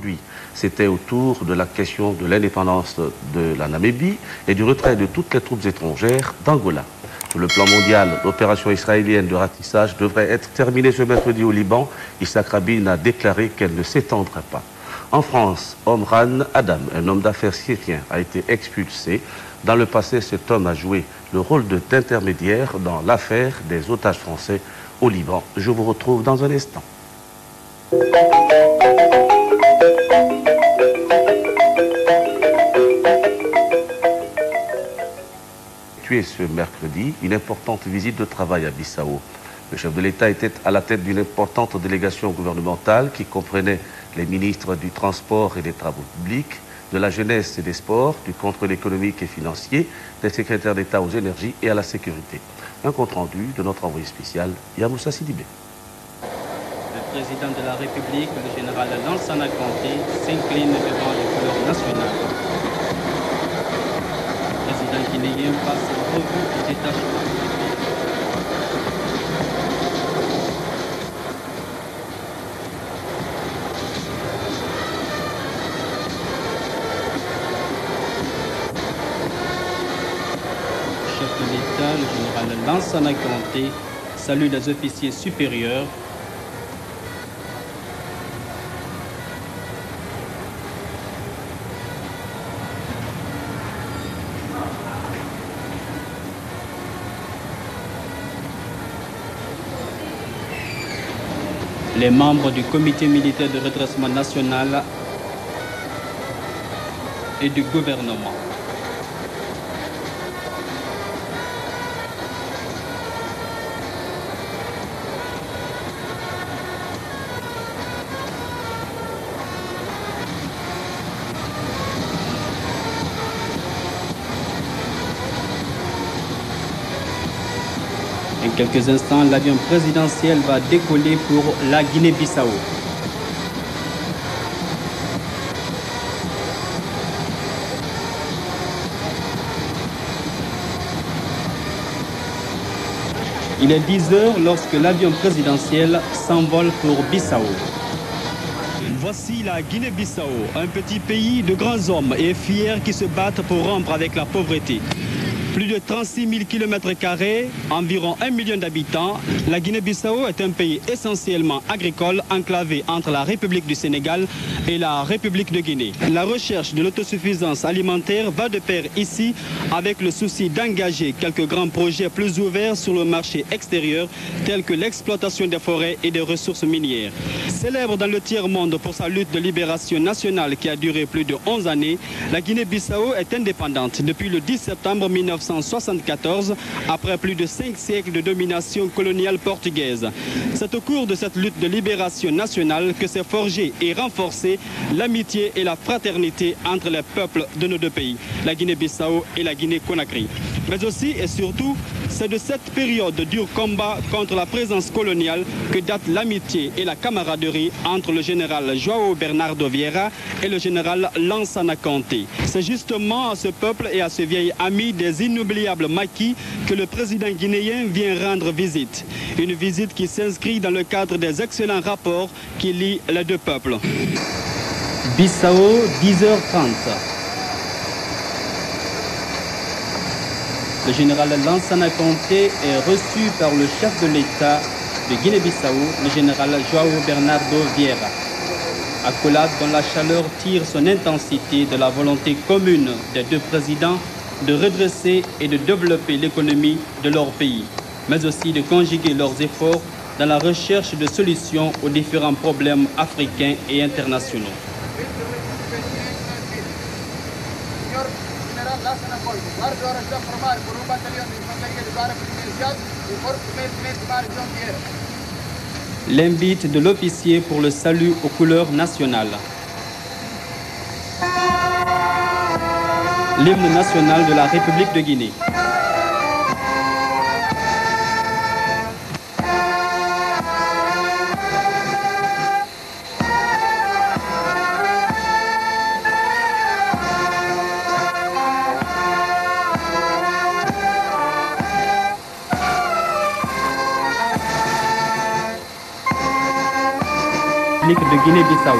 aujourd'hui. C'était autour de la question de l'indépendance de la Namibie et du retrait de toutes les troupes étrangères d'Angola. Sur le plan mondial, l'opération israélienne de ratissage devrait être terminée ce mercredi au Liban. Yitzhak Rabin a déclaré qu'elle ne s'étendrait pas. En France, Omran Adam, un homme d'affaires syrien, a été expulsé. Dans le passé, cet homme a joué le rôle d'intermédiaire dans l'affaire des otages français au Liban. Je vous retrouve dans un instant. Tué ce mercredi une importante visite de travail à Bissau. Le chef de l'État était à la tête d'une importante délégation gouvernementale qui comprenait les ministres du Transport et des Travaux publics, de la Jeunesse et des Sports, du Contrôle économique et financier, des secrétaires d'État aux énergies et à la sécurité. Un compte-rendu de notre envoyé spécial, Yamoussa Sidibé. Le président de la République, le général Lansana Conté, s'incline devant les couleurs nationales. Le président guinéen passe en revue du détachement. Le général Lansana Conté salue les officiers supérieurs. Les membres du comité militaire de redressement national et du gouvernement. En quelques instants, l'avion présidentiel va décoller pour la Guinée-Bissau. Il est 10 heures lorsque l'avion présidentiel s'envole pour Bissau. Voici la Guinée-Bissau, un petit pays de grands hommes et fiers qui se battent pour rompre avec la pauvreté. Plus de 36 000 km², environ 1 million d'habitants, la Guinée-Bissau est un pays essentiellement agricole enclavé entre la République du Sénégal et la République de Guinée. La recherche de l'autosuffisance alimentaire va de pair ici avec le souci d'engager quelques grands projets plus ouverts sur le marché extérieur tels que l'exploitation des forêts et des ressources minières. Célèbre dans le tiers-monde pour sa lutte de libération nationale qui a duré plus de 11 années, la Guinée-Bissau est indépendante depuis le 10 septembre 1974, après plus de 5 siècles de domination coloniale portugaise. C'est au cours de cette lutte de libération nationale que s'est forgée et renforcée l'amitié et la fraternité entre les peuples de nos deux pays, la Guinée-Bissau et la Guinée-Conakry. Mais aussi et surtout, c'est de cette période de dur combat contre la présence coloniale que date l'amitié et la camaraderie entre le général João Bernardo Vieira et le général Lansana Conté. C'est justement à ce peuple et à ce vieil ami des inoubliables maquis que le président guinéen vient rendre visite. Une visite qui s'inscrit dans le cadre des excellents rapports qui lient les deux peuples. Bissau, 10h30. Le général Lansana Conté est reçu par le chef de l'État de Guinée-Bissau, le général João Bernardo Vieira. Accolade dont la chaleur tire son intensité de la volonté commune des deux présidents de redresser et de développer l'économie de leur pays, mais aussi de conjuguer leurs efforts dans la recherche de solutions aux différents problèmes africains et internationaux. L'invite de l'officier pour le salut aux couleurs nationales. L'hymne national de la République de Guinée. De Guinée-Bissau.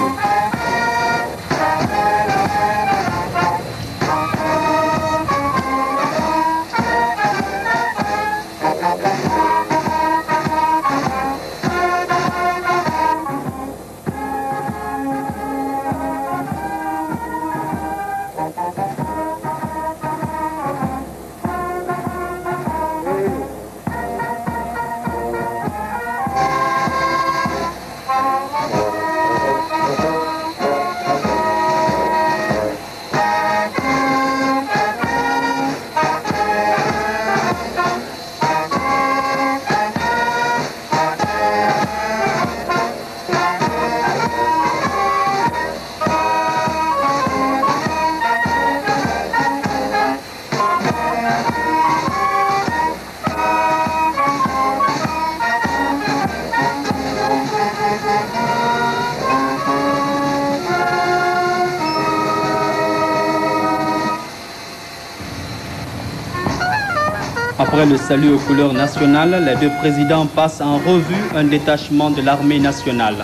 Après le salut aux couleurs nationales, les deux présidents passent en revue un détachement de l'armée nationale.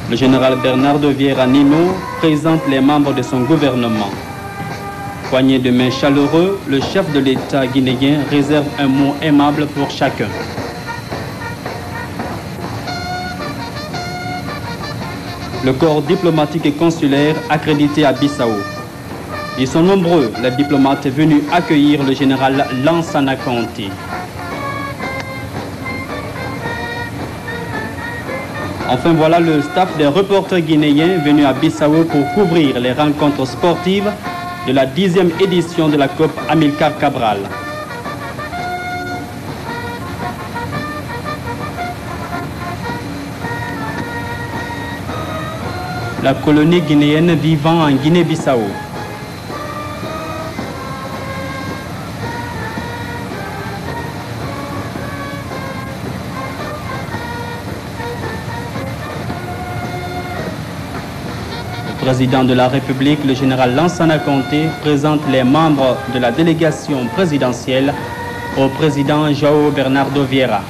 Le général Bernardo Vieira Nino présente les membres de son gouvernement. Poignée de main chaleureux, le chef de l'État guinéen réserve un mot aimable pour chacun. Le corps diplomatique et consulaire accrédité à Bissau. Ils sont nombreux, les diplomates venus accueillir le général Lansana Conté. Enfin, voilà le staff des reporters guinéens venus à Bissau pour couvrir les rencontres sportives de la 10e édition de la Coupe Amilcar Cabral. La colonie guinéenne vivant en Guinée-Bissau. Le président de la République, le général Lansana Conté, présente les membres de la délégation présidentielle au président João Bernardo Vieira.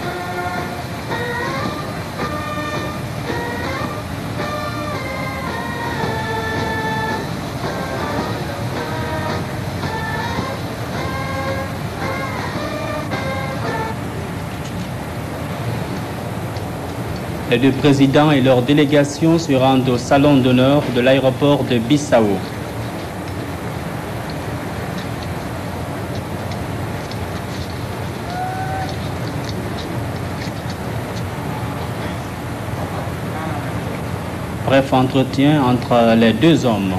Les deux présidents et leur délégation se rendent au salon d'honneur de l'aéroport de Bissau. Bref entretien entre les deux hommes.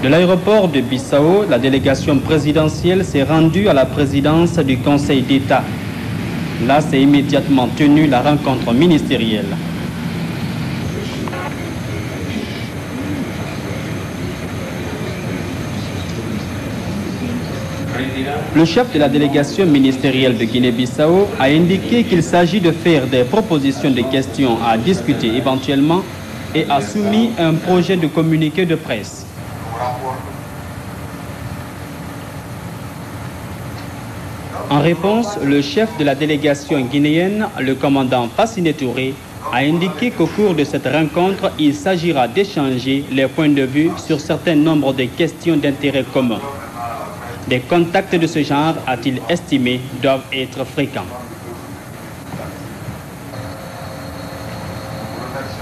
De l'aéroport de Bissau, la délégation présidentielle s'est rendue à la présidence du Conseil d'État. Là, s'est immédiatement tenue la rencontre ministérielle. Le chef de la délégation ministérielle de Guinée-Bissau a indiqué qu'il s'agit de faire des propositions de questions à discuter éventuellement et a soumis un projet de communiqué de presse. En réponse, le chef de la délégation guinéenne, le commandant Fassine Touré, a indiqué qu'au cours de cette rencontre, il s'agira d'échanger les points de vue sur certains nombres de questions d'intérêt commun. Des contacts de ce genre, a-t-il estimé, doivent être fréquents.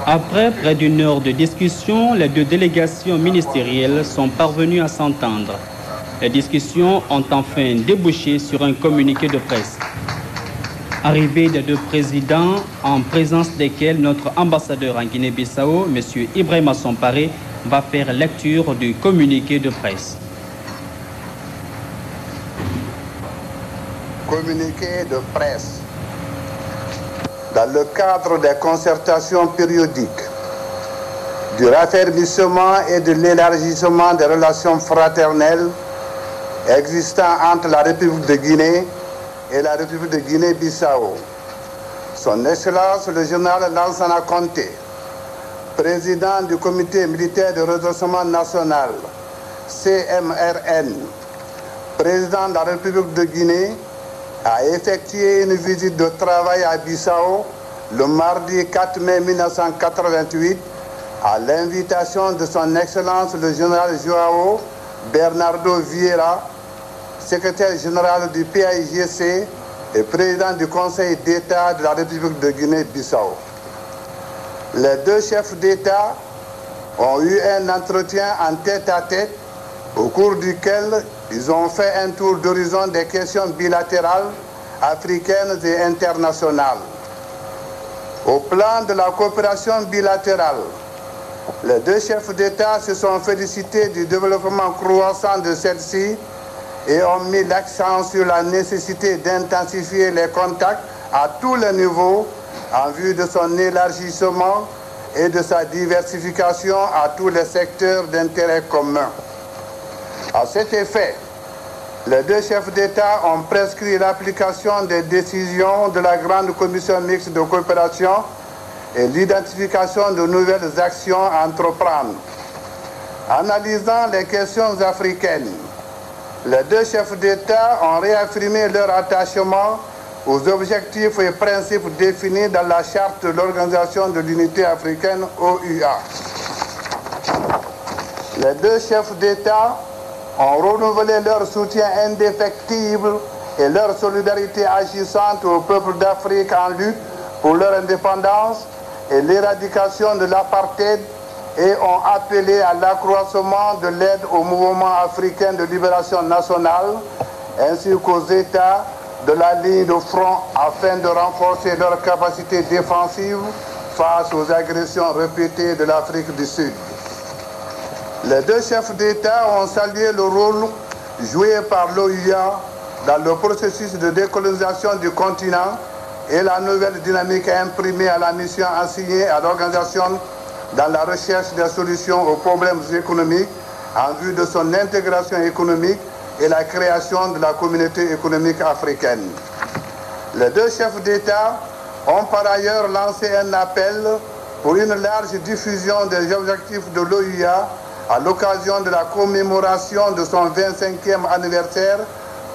Après près d'une heure de discussion, les deux délégations ministérielles sont parvenues à s'entendre. Les discussions ont enfin débouché sur un communiqué de presse. Arrivée des deux présidents, en présence desquels notre ambassadeur en Guinée-Bissau, M. Ibrahima Somparé, va faire lecture du communiqué de presse. Communiqué de presse. Dans le cadre des concertations périodiques, du raffermissement et de l'élargissement des relations fraternelles existant entre la République de Guinée et la République de Guinée-Bissau, Son Excellence le général Lansana Conté, président du comité militaire de redressement national, CMRN, président de la République de Guinée, a effectué une visite de travail à Bissau le mardi 4 mai 1988 à l'invitation de son Excellence le général João Bernardo Vieira, secrétaire général du PAIGC et président du Conseil d'État de la République de Guinée-Bissau. Les deux chefs d'État ont eu un entretien en tête-à-tête au cours duquel ils ont fait un tour d'horizon des questions bilatérales, africaines et internationales. Au plan de la coopération bilatérale, les deux chefs d'État se sont félicités du développement croissant de celle-ci et ont mis l'accent sur la nécessité d'intensifier les contacts à tous les niveaux en vue de son élargissement et de sa diversification à tous les secteurs d'intérêt commun. À cet effet, les deux chefs d'État ont prescrit l'application des décisions de la Grande Commission mixte de coopération et l'identification de nouvelles actions à entreprendre. Analysant les questions africaines, les deux chefs d'État ont réaffirmé leur attachement aux objectifs et principes définis dans la charte de l'Organisation de l'Unité africaine OUA. Les deux chefs d'État ont renouvelé leur soutien indéfectible et leur solidarité agissante au peuple d'Afrique en lutte pour leur indépendance et l'éradication de l'apartheid et ont appelé à l'accroissement de l'aide au mouvement africain de libération nationale ainsi qu'aux États de la ligne de front afin de renforcer leur capacité défensive face aux agressions répétées de l'Afrique du Sud. Les deux chefs d'État ont salué le rôle joué par l'OUA dans le processus de décolonisation du continent et la nouvelle dynamique imprimée à la mission assignée à l'organisation dans la recherche des solutions aux problèmes économiques en vue de son intégration économique et la création de la communauté économique africaine. Les deux chefs d'État ont par ailleurs lancé un appel pour une large diffusion des objectifs de l'OUA à l'occasion de la commémoration de son 25e anniversaire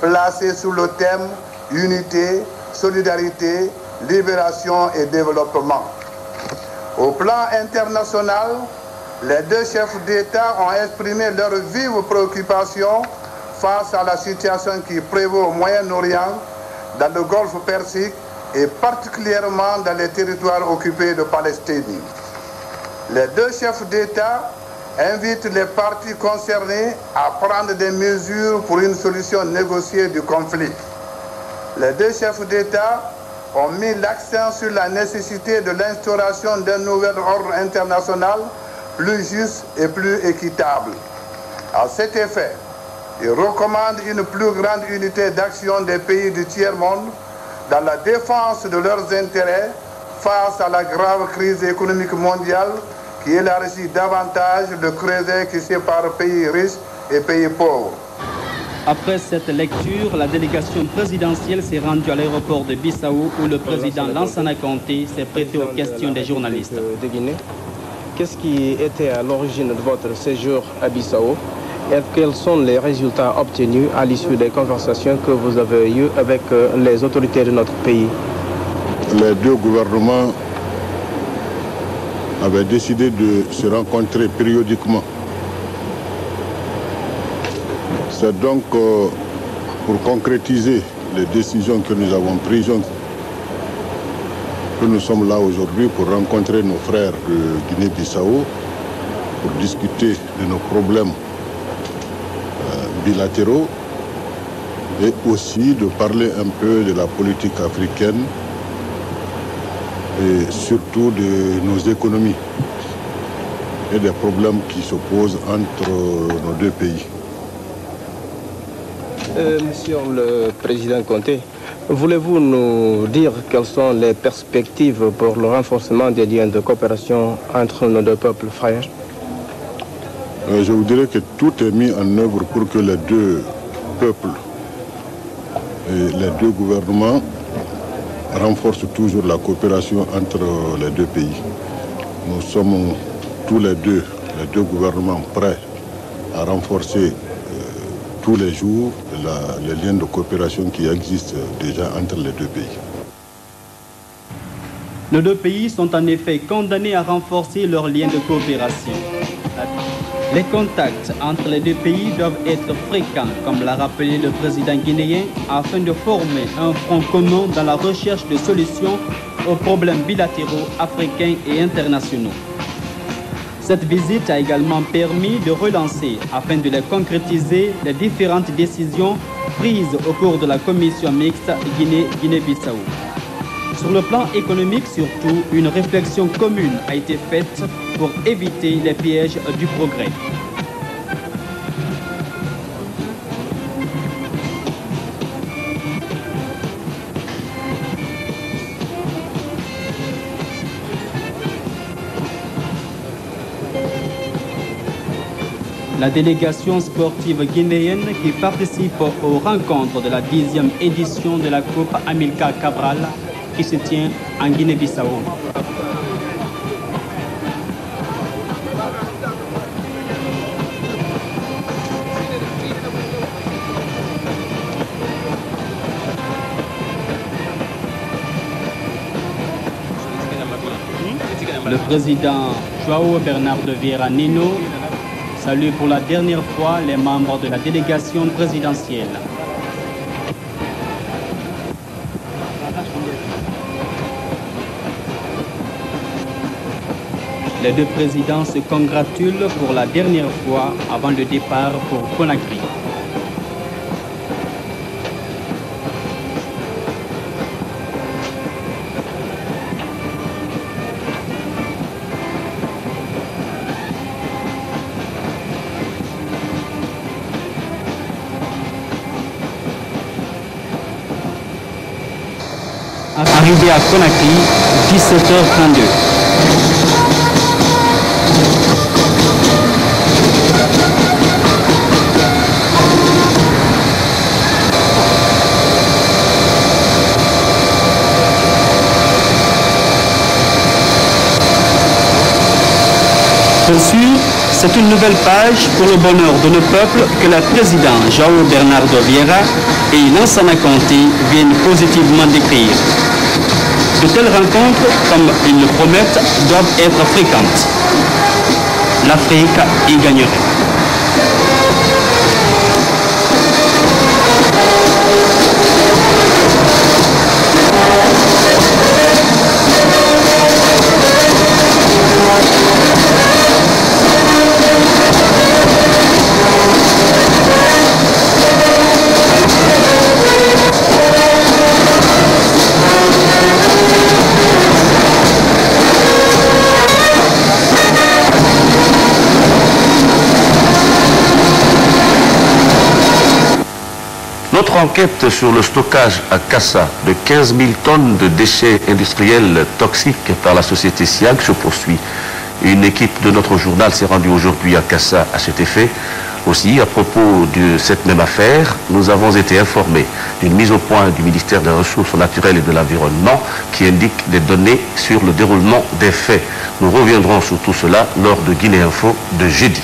placé sous le thème « Unité, solidarité, libération et développement ». Au plan international, les deux chefs d'État ont exprimé leurs vives préoccupations face à la situation qui prévaut au Moyen-Orient, dans le Golfe Persique et particulièrement dans les territoires occupés de Palestine. Les deux chefs d'État invitent les parties concernées à prendre des mesures pour une solution négociée du conflit. Les deux chefs d'État ont mis l'accent sur la nécessité de l'instauration d'un nouvel ordre international plus juste et plus équitable. À cet effet, ils recommandent une plus grande unité d'action des pays du tiers-monde dans la défense de leurs intérêts face à la grave crise économique mondiale qui élargit davantage le creuset qui sépare pays riches et pays pauvres. Après cette lecture, la délégation présidentielle s'est rendue à l'aéroport de Bissau où le président Lansana Conté s'est prêté aux questions des journalistes. De Guinée. Qu'est-ce qui était à l'origine de votre séjour à Bissau et quels sont les résultats obtenus à l'issue des conversations que vous avez eues avec les autorités de notre pays? Les deux gouvernements avaient décidé de se rencontrer périodiquement. C'est donc pour concrétiser les décisions que nous avons prises que nous sommes là aujourd'hui pour rencontrer nos frères de Guinée-Bissau, pour discuter de nos problèmes bilatéraux et aussi de parler un peu de la politique africaine et surtout de nos économies et des problèmes qui s'opposent entre nos deux pays. Monsieur le Président Conté, voulez-vous nous dire quelles sont les perspectives pour le renforcement des liens de coopération entre nos deux peuples frères? Je vous dirais que tout est mis en œuvre pour que les deux peuples et les deux gouvernements renforcent toujours la coopération entre les deux pays. Nous sommes tous les deux gouvernements prêts à renforcer tous les jours les liens de coopération qui existent déjà entre les deux pays. Nos deux pays sont en effet condamnés à renforcer leurs liens de coopération. Les contacts entre les deux pays doivent être fréquents, comme l'a rappelé le président guinéen, afin de former un front commun dans la recherche de solutions aux problèmes bilatéraux africains et internationaux. Cette visite a également permis de relancer, afin de les concrétiser, les différentes décisions prises au cours de la commission mixte Guinée-Bissau. Sur le plan économique surtout, une réflexion commune a été faite pour éviter les pièges du progrès. La délégation sportive guinéenne qui participe aux rencontres de la 10e édition de la Coupe Amilcar Cabral qui se tient en Guinée-Bissau. Le président João Bernardo Vieira Nino salue pour la dernière fois les membres de la délégation présidentielle. Les deux présidents se congratulent pour la dernière fois avant le départ pour Conakry. Arrivé à Conakry, 17h32. Bien sûr, c'est une nouvelle page pour le bonheur de nos peuples que le président João Bernardo Vieira et Lansana Conté viennent positivement décrire. De telles rencontres, comme ils le promettent, doivent être fréquentes. L'Afrique y gagnerait. Notre enquête sur le stockage à Kassa de 15 000 tonnes de déchets industriels toxiques par la société SIAG se poursuit. Une équipe de notre journal s'est rendue aujourd'hui à Kassa à cet effet. Aussi, à propos de cette même affaire, nous avons été informés d'une mise au point du ministère des Ressources naturelles et de l'Environnement qui indique des données sur le déroulement des faits. Nous reviendrons sur tout cela lors de Guinée Info de jeudi.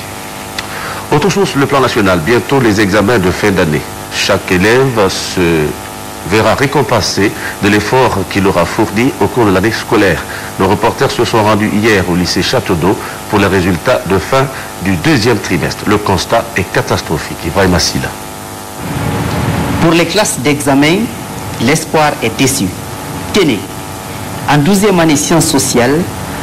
Autre chose sur le plan national, bientôt les examens de fin d'année. Chaque élève se verra récompensé de l'effort qu'il aura fourni au cours de l'année scolaire. Nos reporters se sont rendus hier au lycée Château d'Eau pour les résultats de fin du deuxième trimestre. Le constat est catastrophique. Ibrahima Silla. Pour les classes d'examen, l'espoir est déçu. Tenez, en 12e année sciences sociales,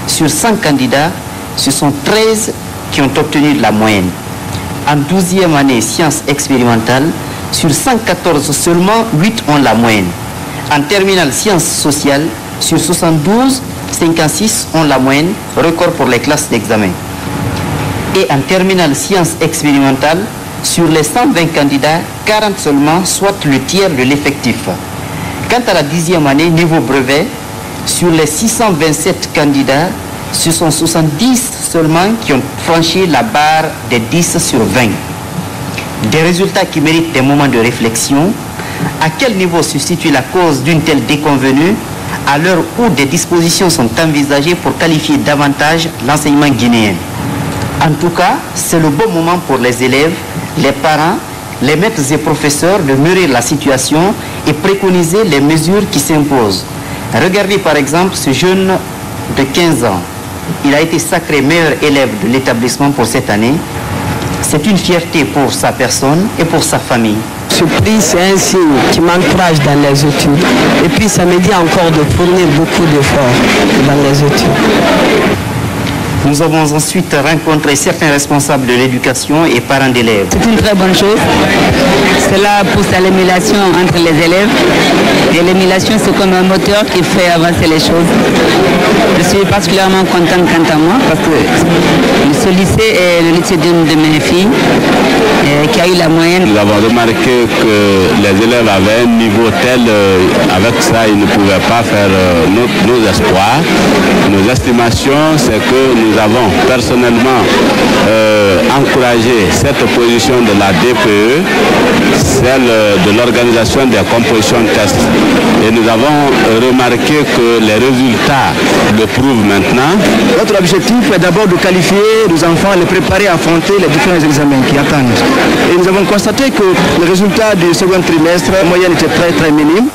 sur 100 candidats, ce sont 13 qui ont obtenu la moyenne. En 12e année sciences expérimentales, sur 114 seulement, 8 ont la moyenne. En terminale sciences sociales, sur 72, 56 ont la moyenne, record pour les classes d'examen. Et en terminale sciences expérimentales, sur les 120 candidats, 40 seulement, soit le tiers de l'effectif. Quant à la 10e année niveau brevet, sur les 627 candidats, ce sont 70 seulement qui ont franchi la barre des 10 sur 20. Des résultats qui méritent des moments de réflexion. À quel niveau se situe la cause d'une telle déconvenue à l'heure où des dispositions sont envisagées pour qualifier davantage l'enseignement guinéen? En tout cas, c'est le bon moment pour les élèves, les parents, les maîtres et professeurs de mûrir la situation et préconiser les mesures qui s'imposent. Regardez par exemple ce jeune de 15 ans. Il a été sacré meilleur élève de l'établissement pour cette année. C'est une fierté pour sa personne et pour sa famille. Ce prix, c'est un signe qui m'encourage dans les études. Et puis ça me dit encore de fournir beaucoup d'efforts dans les études. Nous avons ensuite rencontré certains responsables de l'éducation et parents d'élèves. C'est une très bonne chose. Cela pousse à l'émulation entre les élèves. Et l'émulation, c'est comme un moteur qui fait avancer les choses. Je suis particulièrement contente quant à moi parce que ce lycée est le lycée d'une de mes filles qui a eu la moyenne. Nous avons remarqué que les élèves avaient un niveau tel, avec ça, ils ne pouvaient pas faire nos espoirs. Nos estimations, c'est que nous avons personnellement encouragé cette position de la DPE, celle de l'organisation des compositions de tests. Et nous avons remarqué que les résultats le prouvent maintenant. Notre objectif est d'abord de qualifier nos enfants, les préparer à affronter les différents examens qui attendent. Et nous avons constaté que le résultat du second trimestre, la moyenne était très minime.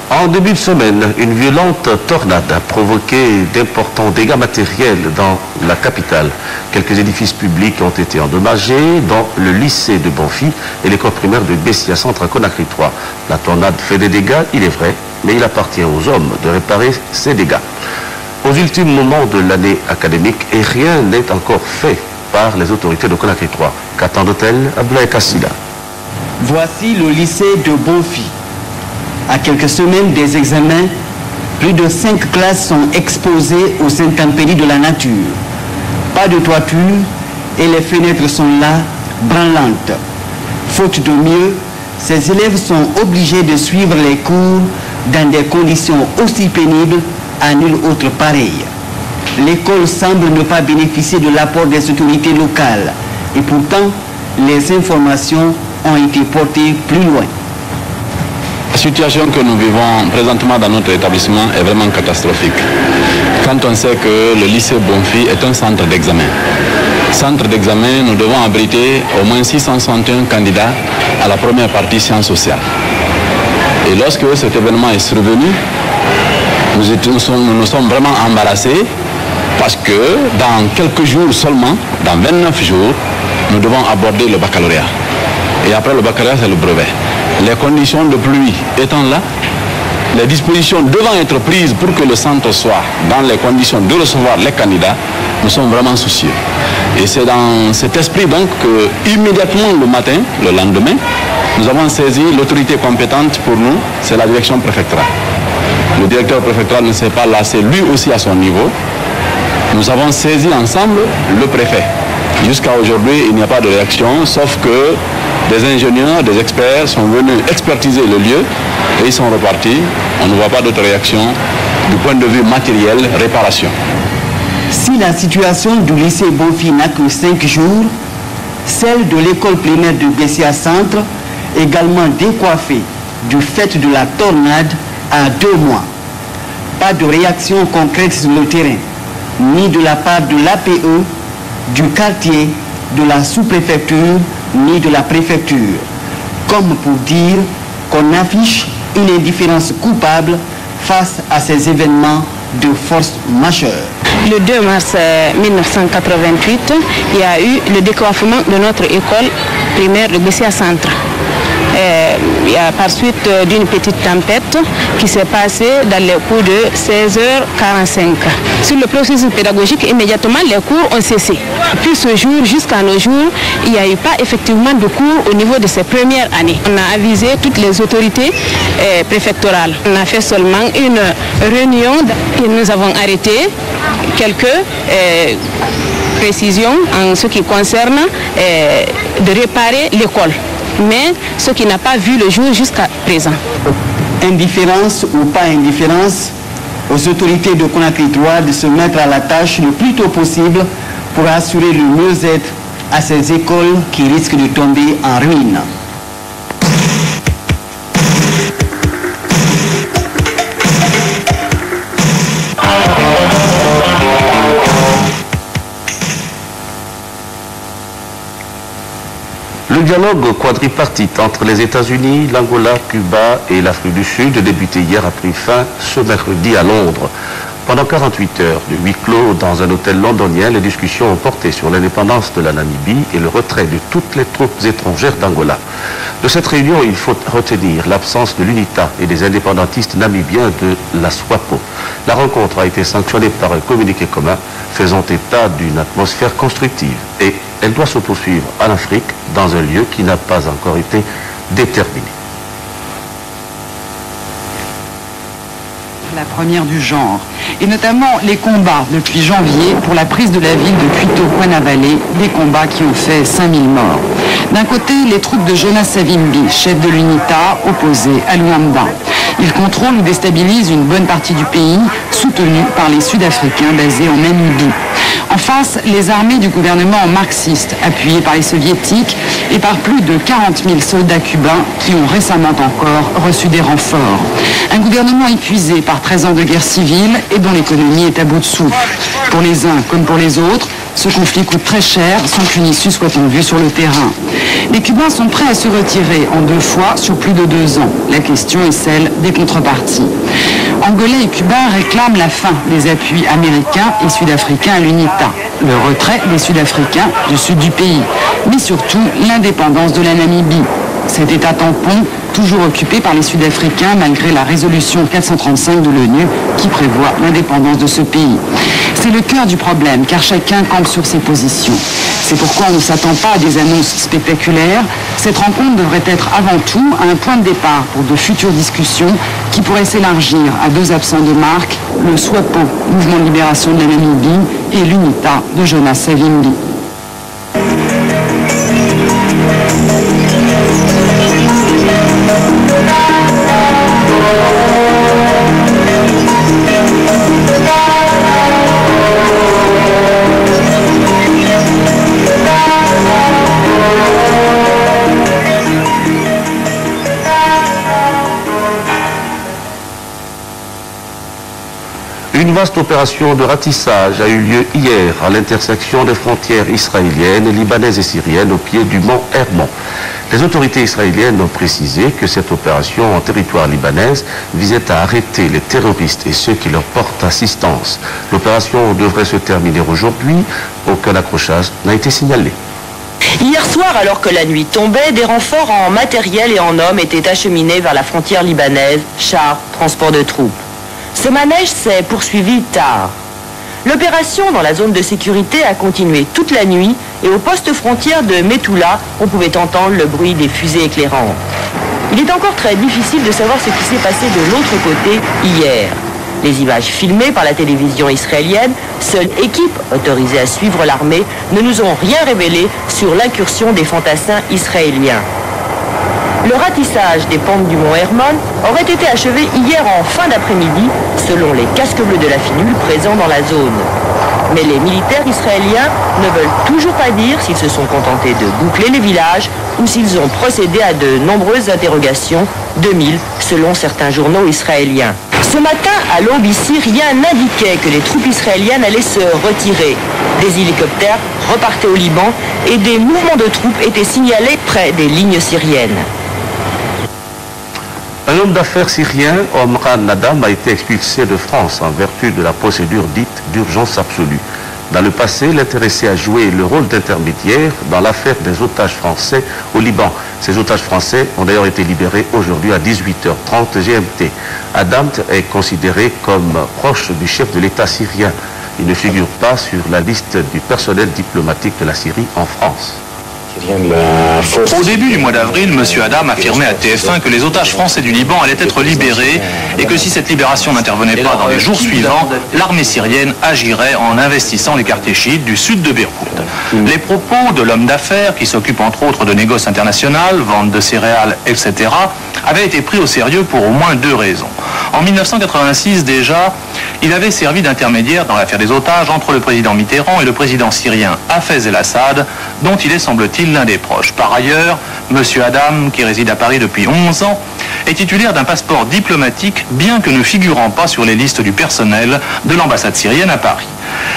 En début de semaine, une violente tornade a provoqué d'importants dégâts matériels dans la capitale. Quelques édifices publics ont été endommagés, dont le lycée de Bonfi et l'école primaire de Bessia Centre à Conakry 3. La tornade fait des dégâts, il est vrai, mais il appartient aux hommes de réparer ces dégâts. Aux ultimes moments de l'année académique, et rien n'est encore fait par les autorités de Conakry 3. Qu'attendent-elles? Abdoulaye Kassila. Voici le lycée de Bonfi. À quelques semaines des examens, plus de 5 classes sont exposées aux intempéries de la nature. Pas de toiture et les fenêtres sont là, branlantes. Faute de mieux, ces élèves sont obligés de suivre les cours dans des conditions aussi pénibles à nulle autre pareille. L'école semble ne pas bénéficier de l'apport des autorités locales et pourtant, les informations ont été portées plus loin. La situation que nous vivons présentement dans notre établissement est vraiment catastrophique. Quand on sait que le lycée Bonfi est un centre d'examen. Centre d'examen, nous devons abriter au moins 661 candidats à la première partie sciences sociales. Et lorsque cet événement est survenu, nous sommes vraiment embarrassés parce que dans quelques jours seulement, dans 29 jours, nous devons aborder le baccalauréat. Et après le baccalauréat, c'est le brevet. Les conditions de pluie étant là, les dispositions devant être prises pour que le centre soit dans les conditions de recevoir les candidats, nous sommes vraiment soucieux. Et c'est dans cet esprit donc que immédiatement le matin, le lendemain, nous avons saisi l'autorité compétente pour nous, c'est la direction préfectorale. Le directeur préfectoral ne s'est pas lassé lui aussi à son niveau. Nous avons saisi ensemble le préfet. Jusqu'à aujourd'hui, il n'y a pas de réaction, sauf que des ingénieurs, des experts sont venus expertiser le lieu et ils sont repartis. On ne voit pas d'autre réaction du point de vue matériel, réparation. Si la situation du lycée Bonfi n'a que 5 jours, celle de l'école primaire de Bessia Centre, également décoiffée du fait de la tornade, a 2 mois. Pas de réaction concrète sur le terrain, ni de la part de l'APE, du quartier, de la sous-préfecture, ni de la préfecture. Comme pour dire qu'on affiche une indifférence coupable face à ces événements de force majeure. Le 2 mars 1988, il y a eu le décoiffement de notre école primaire de Bessia Centre. Il y a par suite d'une petite tempête qui s'est passée dans les coups de 16h45. Sur le processus pédagogique, immédiatement les cours ont cessé. Puis ce jour, jusqu'à nos jours, il n'y a eu pas effectivement de cours au niveau de ces premières années. On a avisé toutes les autorités préfectorales. On a fait seulement une réunion et nous avons arrêté quelques précisions en ce qui concerne de réparer l'école. Mais ce qui n'a pas vu le jour jusqu'à présent. Indifférence ou pas indifférence, aux autorités de Conakry 3 de se mettre à la tâche le plus tôt possible pour assurer le mieux-être à ces écoles qui risquent de tomber en ruine. Le dialogue quadripartite entre les États-Unis, l'Angola, Cuba et l'Afrique du Sud, débuté hier, a pris fin ce mercredi à Londres. Pendant 48 heures de huis clos dans un hôtel londonien, les discussions ont porté sur l'indépendance de la Namibie et le retrait de toutes les troupes étrangères d'Angola. De cette réunion, il faut retenir l'absence de l'UNITA et des indépendantistes namibiens de la SWAPO. La rencontre a été sanctionnée par un communiqué commun faisant état d'une atmosphère constructive et elle doit se poursuivre en Afrique dans un lieu qui n'a pas encore été déterminé. La première du genre, et notamment les combats depuis janvier pour la prise de la ville de Cuito-Cuanavale, des combats qui ont fait 5000 morts. D'un côté, les troupes de Jonas Savimbi, chef de l'UNITA, opposé à Luanda. Ils contrôlent ou déstabilisent une bonne partie du pays, soutenus par les Sud-Africains basés en Namibie. En face, les armées du gouvernement marxiste, appuyées par les soviétiques et par plus de 40 000 soldats cubains qui ont récemment encore reçu des renforts. Un gouvernement épuisé par 13 ans de guerre civile et dont l'économie est à bout de souffle. Pour les uns comme pour les autres, ce conflit coûte très cher sans qu'une issue soit en vue sur le terrain. Les Cubains sont prêts à se retirer en 2 fois sur plus de 2 ans. La question est celle des contreparties. Angolais et Cubains réclament la fin des appuis américains et sud-africains à l'UNITA, le retrait des Sud-Africains du sud du pays, mais surtout l'indépendance de la Namibie. Cet État tampon, toujours occupé par les Sud-Africains malgré la résolution 435 de l'ONU qui prévoit l'indépendance de ce pays. C'est le cœur du problème car chacun campe sur ses positions. C'est pourquoi on ne s'attend pas à des annonces spectaculaires. Cette rencontre devrait être avant tout un point de départ pour de futures discussions qui pourraient s'élargir à 2 absents de marque, le SWAPO, Mouvement de libération de la Namibie, et l'UNITA de Jonas Savimbi. Une vaste opération de ratissage a eu lieu hier à l'intersection des frontières israéliennes, libanaises et syriennes au pied du mont Hermon. Les autorités israéliennes ont précisé que cette opération en territoire libanaise visait à arrêter les terroristes et ceux qui leur portent assistance. L'opération devrait se terminer aujourd'hui. Aucun accrochage n'a été signalé. Hier soir, alors que la nuit tombait, des renforts en matériel et en hommes étaient acheminés vers la frontière libanaise, chars, transport de troupes. Ce manège s'est poursuivi tard. L'opération dans la zone de sécurité a continué toute la nuit et au poste frontière de Metula, on pouvait entendre le bruit des fusées éclairantes. Il est encore très difficile de savoir ce qui s'est passé de l'autre côté hier. Les images filmées par la télévision israélienne, seule équipe autorisée à suivre l'armée, ne nous ont rien révélé sur l'incursion des fantassins israéliens. Le ratissage des pentes du mont Hermon aurait été achevé hier en fin d'après-midi, selon les casques bleus de la FINUL présents dans la zone. Mais les militaires israéliens ne veulent toujours pas dire s'ils se sont contentés de boucler les villages ou s'ils ont procédé à de nombreuses interrogations, 2000 selon certains journaux israéliens. Ce matin, à l'aube ici, rien n'indiquait que les troupes israéliennes allaient se retirer. Des hélicoptères repartaient au Liban et des mouvements de troupes étaient signalés près des lignes syriennes. Un homme d'affaires syrien, Omran Nadam, a été expulsé de France en vertu de la procédure dite d'urgence absolue. Dans le passé, l'intéressé a joué le rôle d'intermédiaire dans l'affaire des otages français au Liban. Ces otages français ont d'ailleurs été libérés aujourd'hui à 18h30 GMT. Adam est considéré comme proche du chef de l'État syrien. Il ne figure pas sur la liste du personnel diplomatique de la Syrie en France. Au début du mois d'avril, M. Adam affirmait à TF1 que les otages français du Liban allaient être libérés et que si cette libération n'intervenait pas dans les jours suivants, l'armée syrienne agirait en investissant les quartiers chiites du sud de Beyrouth. Les propos de l'homme d'affaires, qui s'occupe entre autres de négoce international, vente de céréales, etc., avaient été pris au sérieux pour au moins 2 raisons. En 1986 déjà, il avait servi d'intermédiaire dans l'affaire des otages entre le président Mitterrand et le président syrien Hafez el-Assad, dont il est semble-t-il l'un des proches. Par ailleurs, M. Adam, qui réside à Paris depuis 11 ans, est titulaire d'un passeport diplomatique, bien que ne figurant pas sur les listes du personnel de l'ambassade syrienne à Paris.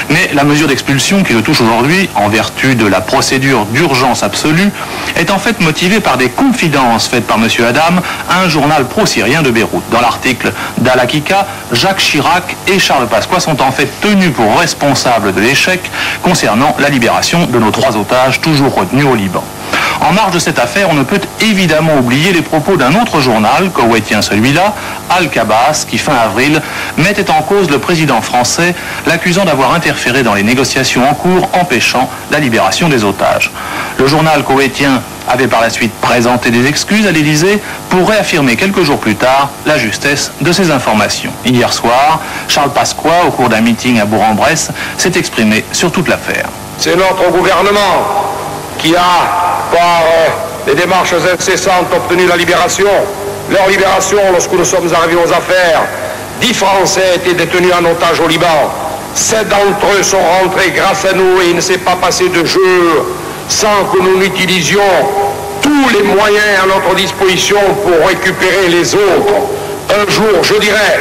Mais la mesure d'expulsion qui le touche aujourd'hui, en vertu de la procédure d'urgence absolue, est en fait motivée par des confidences faites par M. Adam à un journal pro-syrien de Beyrouth. Dans l'article d'Al-Hakika, Jacques Chirac et Charles Pasqua sont en fait tenus pour responsables de l'échec concernant la libération de nos 3 otages toujours retenus au Liban. En marge de cette affaire, on ne peut évidemment oublier les propos d'un autre journal, koweïtien celui-là, Al-Kabas, qui fin avril mettait en cause le président français, l'accusant d'avoir interféré dans les négociations en cours, empêchant la libération des otages. Le journal koweïtien avait par la suite présenté des excuses à l'Élysée pour réaffirmer quelques jours plus tard la justesse de ces informations. Hier soir, Charles Pasqua, au cours d'un meeting à Bourg-en-Bresse, s'est exprimé sur toute l'affaire. C'est notre gouvernement qui a, par des démarches incessantes, obtenu la libération. Leur libération, lorsque nous sommes arrivés aux affaires, 10 Français étaient détenus en otage au Liban. 7 d'entre eux sont rentrés grâce à nous et il ne s'est pas passé de jour sans que nous n'utilisions tous les moyens à notre disposition pour récupérer les autres. Un jour, je dirais,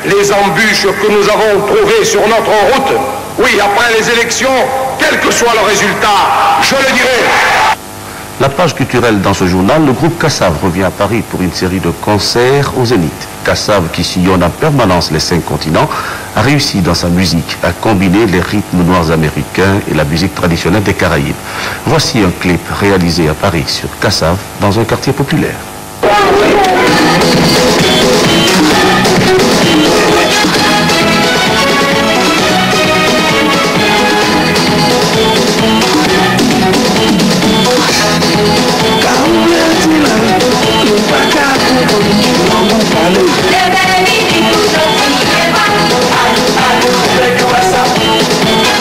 les embûches que nous avons trouvées sur notre route, oui, après les élections, quel que soit le résultat, je le dirai. La page culturelle dans ce journal, le groupe Kassav revient à Paris pour une série de concerts au Zénith. Kassav, qui sillonne en permanence les 5 continents, a réussi dans sa musique à combiner les rythmes noirs américains et la musique traditionnelle des Caraïbes. Voici un clip réalisé à Paris sur Kassav, dans un quartier populaire.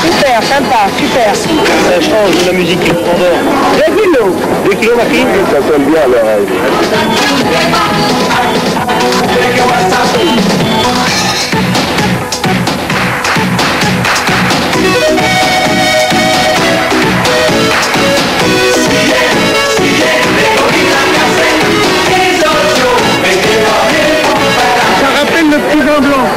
Super, sympa, super. Ça change de la musique qui pendant. 2 kilos. 2 kilos, ma fille. Ça sonne bien à l'oreille. Ça rappelle le petit vin blanc.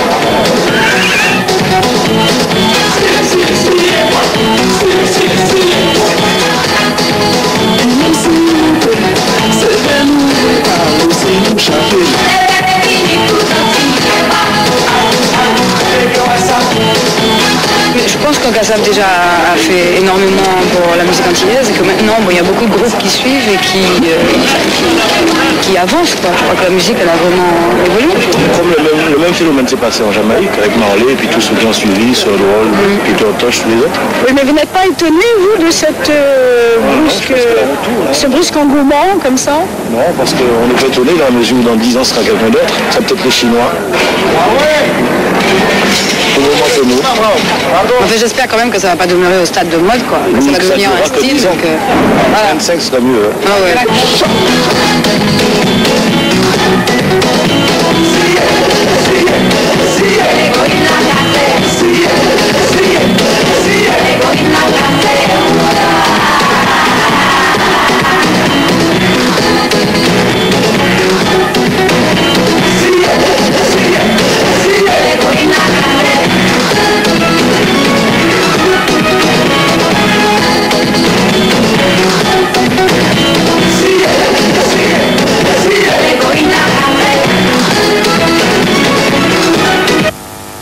Je pense que Kassav déjà a fait énormément pour la musique antillaise et que maintenant il y a beaucoup de groupes qui suivent et qui avancent. Quoi. Je crois que la musique elle a vraiment évolué. Comme le même phénomène s'est passé en Jamaïque avec Marley et puis tous ceux qui ont suivi, Sir Roll, Peter Tosh, tous les autres. Oui, mais vous n'êtes pas étonné, vous, de cette ce brusque engouement comme ça? Non, parce qu'on n'est pas étonné dans la mesure où dans 10 ans ce sera quelqu'un d'autre. Ça peut-être les Chinois. Enfin, j'espère quand même que ça va pas demeurer au stade de mode, quoi. Que ça va devenir un style. Donc, voilà. 25 serait mieux. Hein. Ah ouais.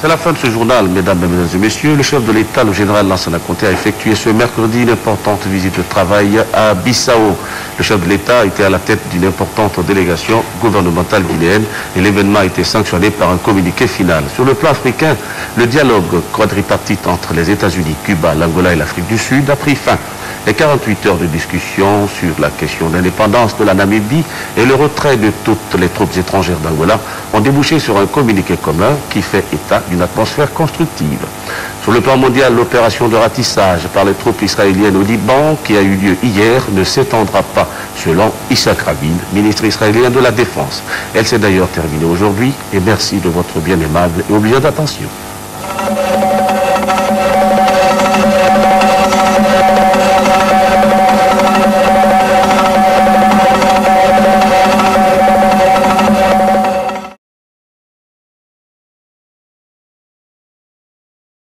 C'est la fin de ce journal, mesdames, mesdames et messieurs. Le chef de l'État, le général Lansana Conté, a effectué ce mercredi une importante visite de travail à Bissau. Le chef de l'État était à la tête d'une importante délégation gouvernementale guinéenne et l'événement a été sanctionné par un communiqué final. Sur le plan africain, le dialogue quadripartite entre les États-Unis, Cuba, l'Angola et l'Afrique du Sud a pris fin. Les 48 heures de discussion sur la question d'indépendance de la Namibie et le retrait de toutes les troupes étrangères d'Angola ont débouché sur un communiqué commun qui fait état d'une atmosphère constructive. Sur le plan mondial, l'opération de ratissage par les troupes israéliennes au Liban, qui a eu lieu hier, ne s'étendra pas, selon Isaac Rabin, ministre israélien de la Défense. Elle s'est d'ailleurs terminée aujourd'hui et merci de votre bien aimable et obligeante attention.